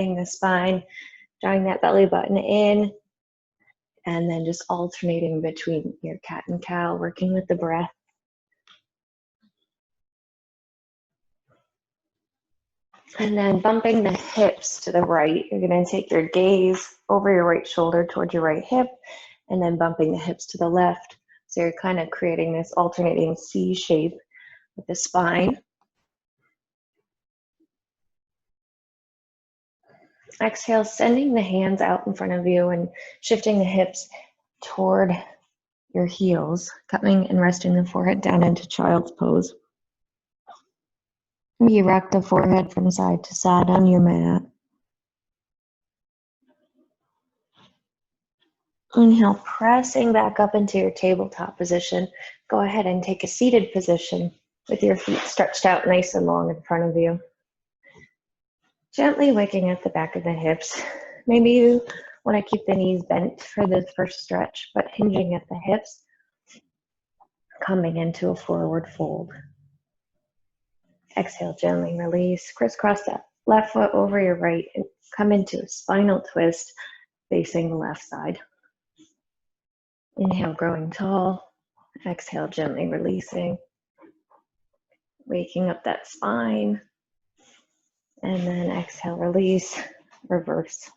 the spine, drawing that belly button in, and then just alternating between your cat and cow, working with the breath. And then bumping the hips to the right. You're going to take your gaze over your right shoulder towards your right hip, and then bumping the hips to the left. So you're kind of creating this alternating C shape with the spine. Exhale, sending the hands out in front of you and shifting the hips toward your heels, coming and resting the forehead down into child's pose. You rock the forehead from side to side on your mat. Inhale, pressing back up into your tabletop position. Go ahead and take a seated position with your feet stretched out nice and long in front of you. Gently waking at the back of the hips. Maybe you want to keep the knees bent for the first stretch, but hinging at the hips, coming into a forward fold. Exhale, gently release. Crisscross that left foot over your right and come into a spinal twist facing the left side. Inhale, growing tall. Exhale, gently releasing. Waking up that spine. And then exhale, release, reverse.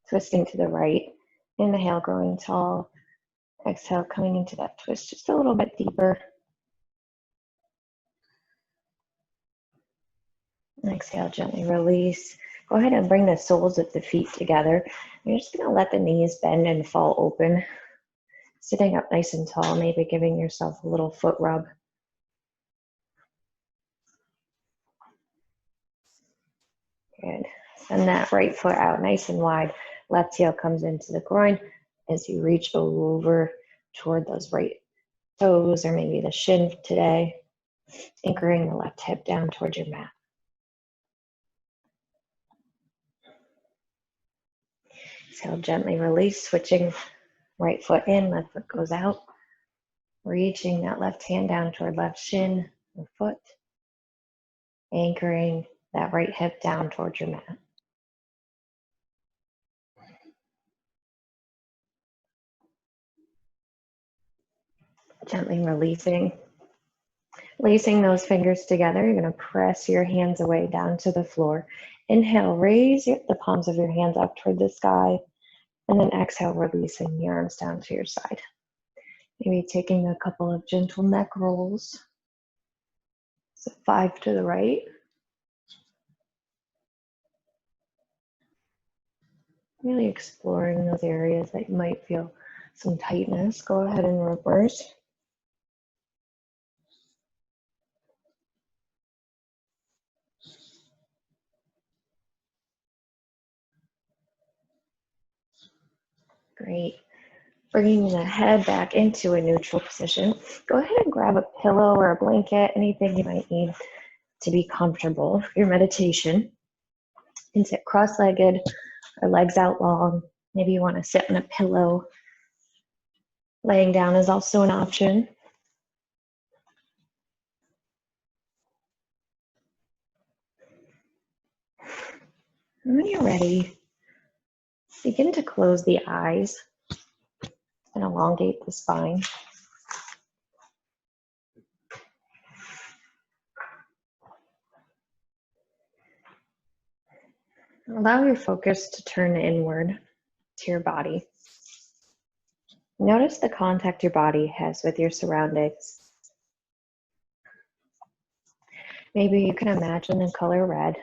Twisting to the right. Inhale, growing tall. Exhale, coming into that twist just a little bit deeper. Exhale, gently release. Go ahead and bring the soles of the feet together. You're just going to let the knees bend and fall open. Sitting up nice and tall, maybe giving yourself a little foot rub. Good. Send that right foot out nice and wide. Left heel comes into the groin as you reach over toward those right toes or maybe the shin today. Anchoring the left hip down towards your mat. Exhale, gently release, switching right foot in, left foot goes out. Reaching that left hand down toward left shin or foot. Anchoring that right hip down towards your mat. Gently releasing. Lacing those fingers together, you're going to press your hands away down to the floor. Inhale, raise the palms of your hands up toward the sky. And then exhale, releasing the arms down to your side. Maybe taking a couple of gentle neck rolls. So 5 to the right. Really exploring those areas that you might feel some tightness. Go ahead and reverse. Great. Bringing the head back into a neutral position. Go ahead and grab a pillow or a blanket, anything you might need to be comfortable for your meditation. You can sit cross-legged or legs out long. Maybe you want to sit on a pillow. Laying down is also an option. And when you're ready, begin to close the eyes and elongate the spine. Allow your focus to turn inward to your body. Notice the contact your body has with your surroundings. Maybe you can imagine the color red,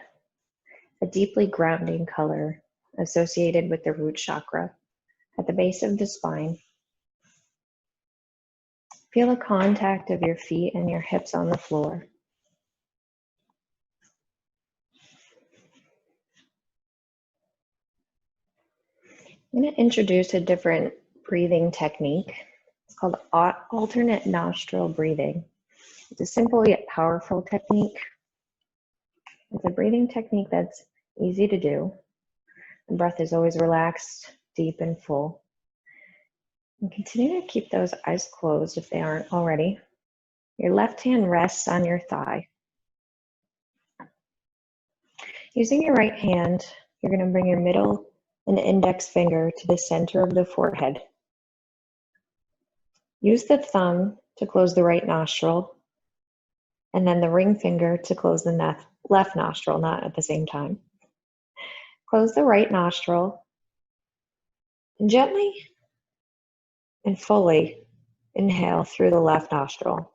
a deeply grounding color associated with the root chakra at the base of the spine. Feel the contact of your feet and your hips on the floor. I'm going to introduce a different breathing technique. It's called alternate nostril breathing. It's a simple yet powerful technique. It's a breathing technique that's easy to do. The breath is always relaxed, deep, and full. And continue to keep those eyes closed if they aren't already. Your left hand rests on your thigh. Using your right hand, you're going to bring your middle and index finger to the center of the forehead. Use the thumb to close the right nostril, and then the ring finger to close the left nostril, not at the same time. Close the right nostril and gently and fully inhale through the left nostril.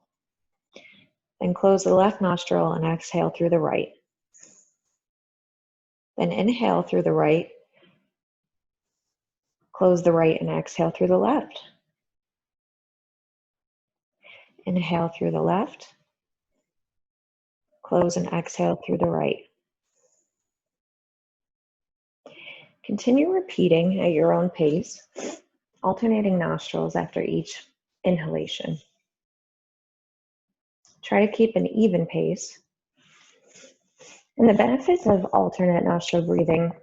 Then close the left nostril and exhale through the right. Then inhale through the right, close the right and exhale through the left. Inhale through the left, close and exhale through the right. Continue repeating at your own pace, alternating nostrils after each inhalation. Try to keep an even pace. And the benefits of alternate nostril breathing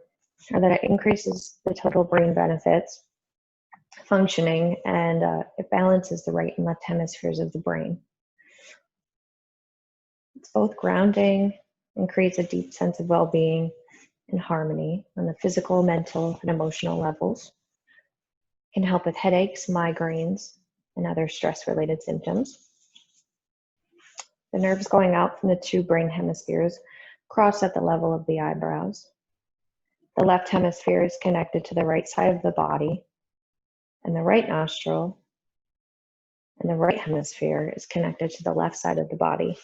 are that it increases the total brain benefits, functioning, and it balances the right and left hemispheres of the brain. It's both grounding and creates a deep sense of well-being and harmony on the physical, mental, and emotional levels. It can help with headaches, migraines, and other stress-related symptoms. The nerves going out from the two brain hemispheres cross at the level of the eyebrows. The left hemisphere is connected to the right side of the body, and the right nostril and the right hemisphere is connected to the left side of the body.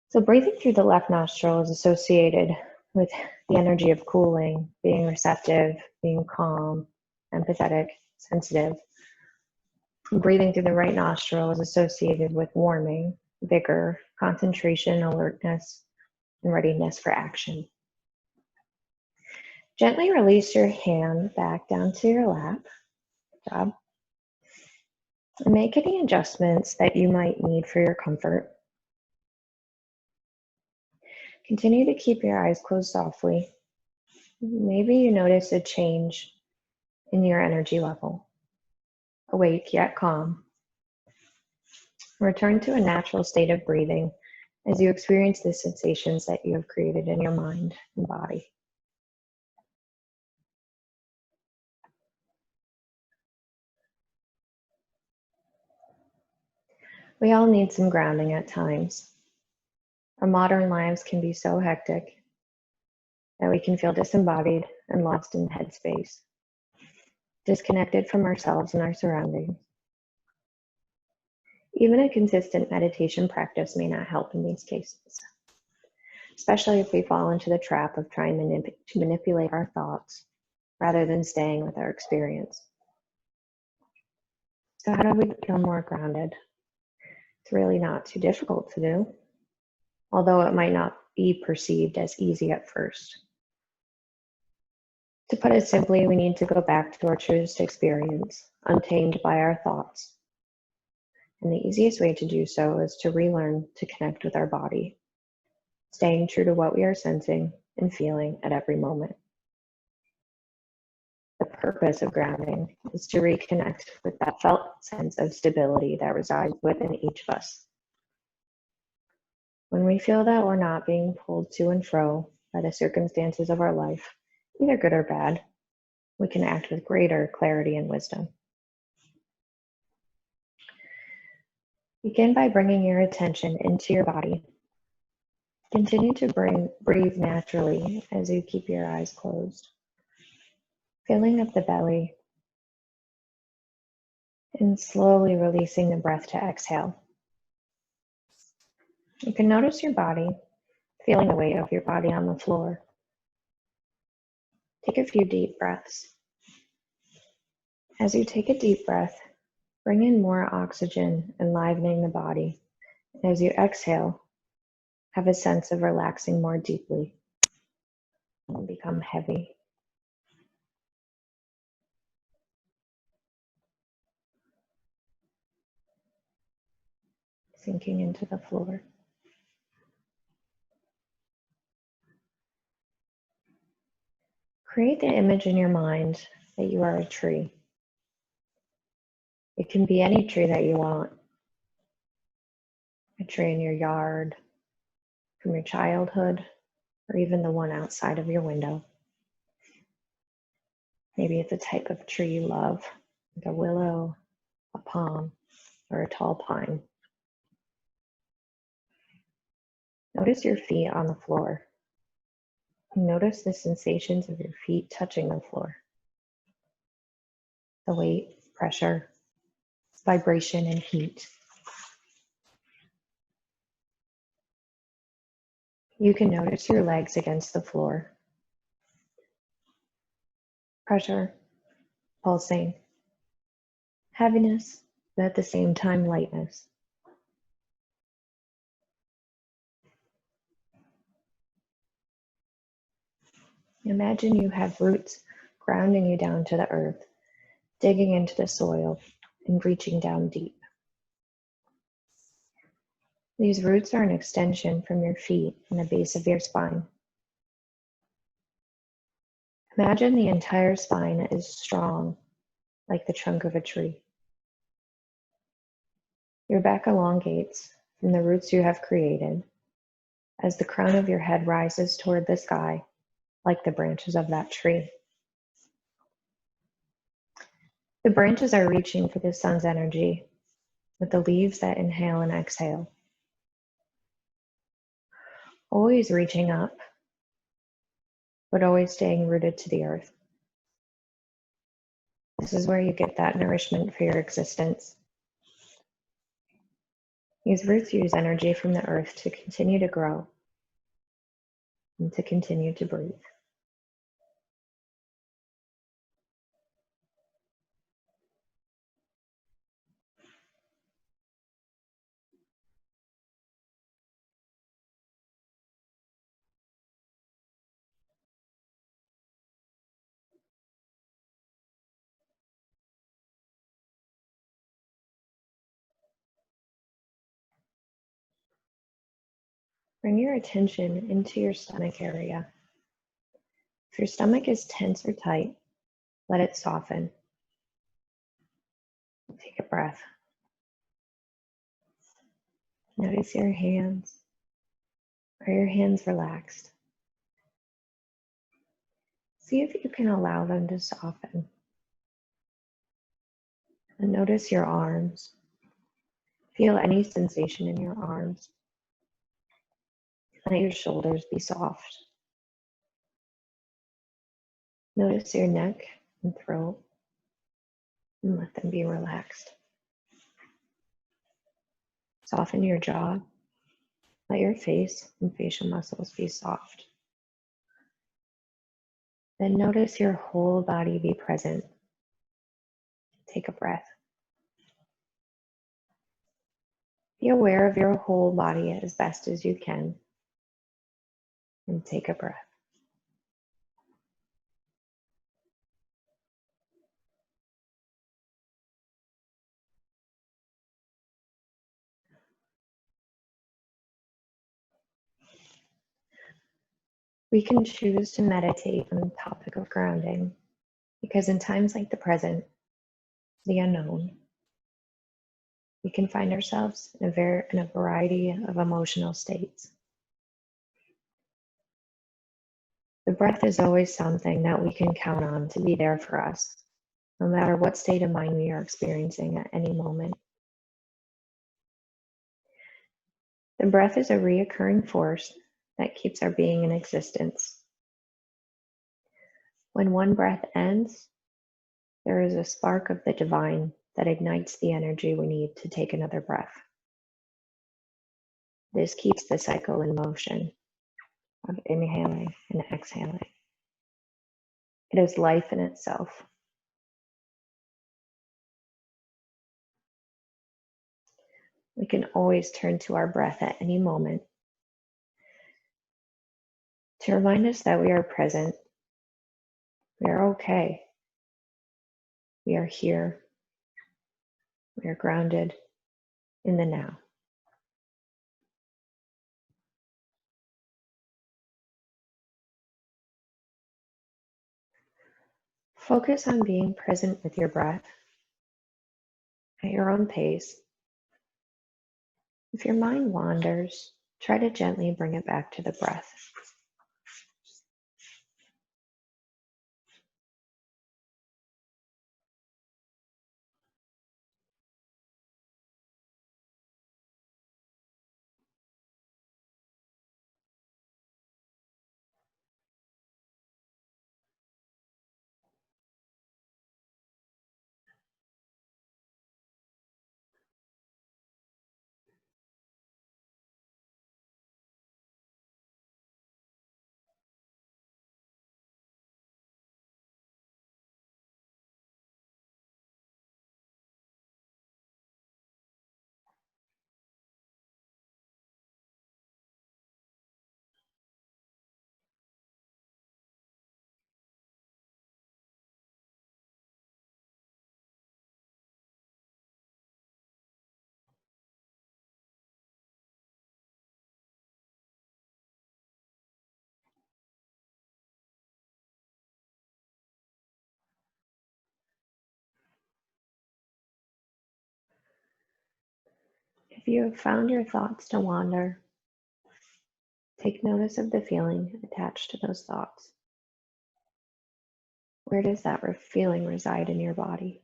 So breathing through the left nostril is associated with the energy of cooling, being receptive, being calm, empathetic, sensitive. Breathing through the right nostril is associated with warming, vigor, concentration, alertness, and readiness for action. Gently release your hand back down to your lap. Good job. And make any adjustments that you might need for your comfort. Continue to keep your eyes closed softly. Maybe you notice a change in your energy level. Awake yet calm. Return to a natural state of breathing as you experience the sensations that you have created in your mind and body. We all need some grounding at times. Our modern lives can be so hectic that we can feel disembodied and lost in headspace, disconnected from ourselves and our surroundings. Even a consistent meditation practice may not help in these cases, especially if we fall into the trap of trying to manipulate our thoughts rather than staying with our experience. So how do we become more grounded? It's really not too difficult to do, although it might not be perceived as easy at first. To put it simply, we need to go back to our truest experience, untamed by our thoughts. And the easiest way to do so is to relearn to connect with our body, staying true to what we are sensing and feeling at every moment. The purpose of grounding is to reconnect with that felt sense of stability that resides within each of us. When we feel that we're not being pulled to and fro by the circumstances of our life, either good or bad, we can act with greater clarity and wisdom. Begin by bringing your attention into your body. Continue to breathe naturally as you keep your eyes closed, filling up the belly and slowly releasing the breath to exhale. You can notice your body, feeling the weight of your body on the floor. Take a few deep breaths. As you take a deep breath, bring in more oxygen, enlivening the body. And as you exhale, have a sense of relaxing more deeply and become heavy. Sinking into the floor. Create the image in your mind that you are a tree. It can be any tree that you want. A tree in your yard, from your childhood, or even the one outside of your window. Maybe it's a type of tree you love, like a willow, a palm, or a tall pine. Notice your feet on the floor. Notice the sensations of your feet touching the floor. The weight, pressure, vibration, and heat. You can notice your legs against the floor. Pressure, pulsing, heaviness, but at the same time lightness. Imagine you have roots grounding you down to the earth, digging into the soil and reaching down deep. These roots are an extension from your feet and the base of your spine. Imagine the entire spine is strong, like the trunk of a tree. Your back elongates from the roots you have created as the crown of your head rises toward the sky, like the branches of that tree. The branches are reaching for the sun's energy with the leaves that inhale and exhale. Always reaching up, but always staying rooted to the earth. This is where you get that nourishment for your existence. These roots use energy from the earth to continue to grow and to continue to breathe. Bring your attention into your stomach area. If your stomach is tense or tight, let it soften. Take a breath. Notice your hands. Are your hands relaxed? See if you can allow them to soften. And notice your arms. Feel any sensation in your arms. Let your shoulders be soft. Notice your neck and throat, and let them be relaxed. Soften your jaw. Let your face and facial muscles be soft. Then notice your whole body be present. Take a breath. Be aware of your whole body as best as you can, and take a breath. We can choose to meditate on the topic of grounding because in times like the present, the unknown, we can find ourselves in a variety of emotional states. The breath is always something that we can count on to be there for us, no matter what state of mind we are experiencing at any moment. The breath is a reoccurring force that keeps our being in existence. When one breath ends, there is a spark of the divine that ignites the energy we need to take another breath. This keeps the cycle in motion of inhaling and exhaling. It is life in itself. We can always turn to our breath at any moment to remind us that we are present, we are okay, we are here, we are grounded in the now. Focus on being present with your breath at your own pace. If your mind wanders, Try to gently bring it back to the breath. If you have found your thoughts to wander, take notice of the feeling attached to those thoughts. Where does that feeling reside in your body?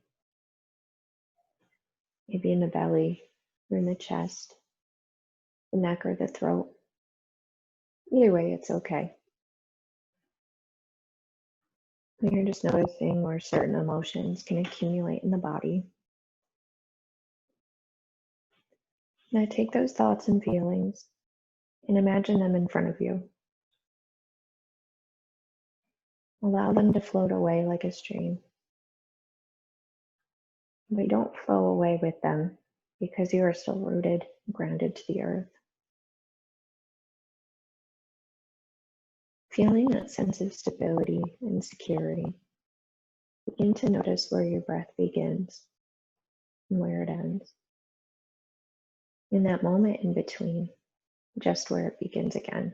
Maybe in the belly, or in the chest, the neck, or the throat. Either way, it's okay. When you're just noticing where certain emotions can accumulate in the body. Now take those thoughts and feelings and imagine them in front of you. Allow them to float away like a stream. But don't flow away with them because you are still rooted and grounded to the earth. Feeling that sense of stability and security, begin to notice where your breath begins and where it ends. In that moment in between, just where it begins again.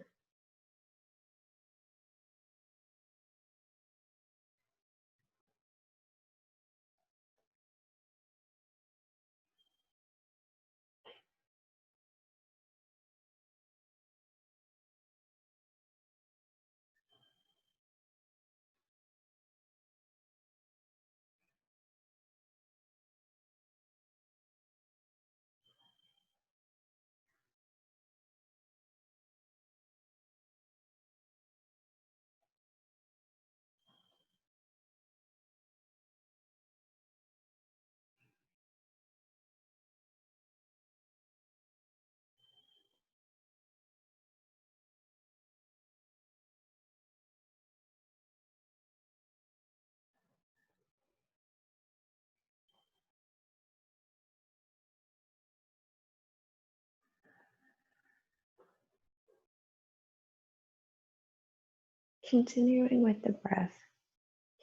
Continuing with the breath,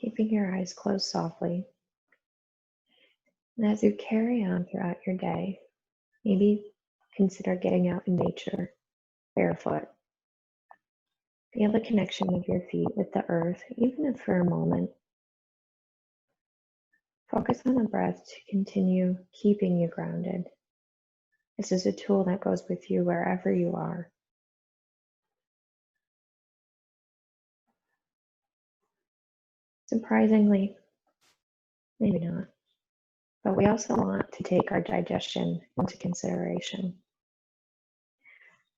keeping your eyes closed softly. And as you carry on throughout your day, maybe consider getting out in nature, barefoot. Feel the connection of your feet with the earth, even if for a moment. Focus on the breath to continue keeping you grounded. This is a tool that goes with you wherever you are. Surprisingly, maybe not, but we also want to take our digestion into consideration.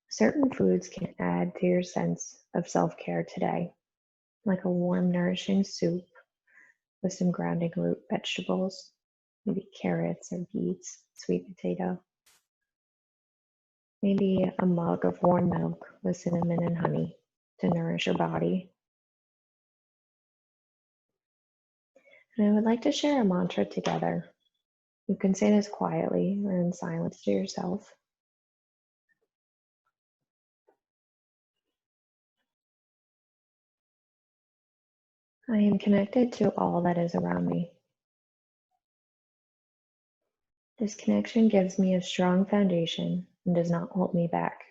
Certain foods can add to your sense of self-care today, like a warm, nourishing soup with some grounding root vegetables, maybe carrots or beets, sweet potato. Maybe a mug of warm milk with cinnamon and honey to nourish your body. And I would like to share a mantra together. You can say this quietly or in silence to yourself. I am connected to all that is around me. This connection gives me a strong foundation and does not hold me back.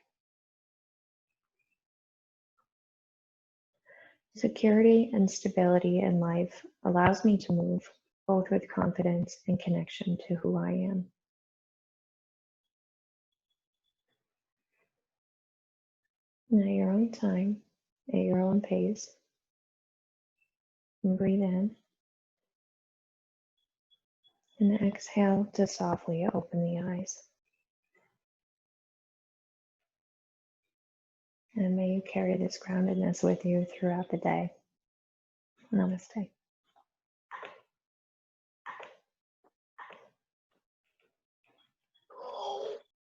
Security and stability in life allows me to move both with confidence and connection to who I am. And at your own time, at your own pace, and breathe in. And exhale to softly open the eyes. And may you carry this groundedness with you throughout the day. Namaste.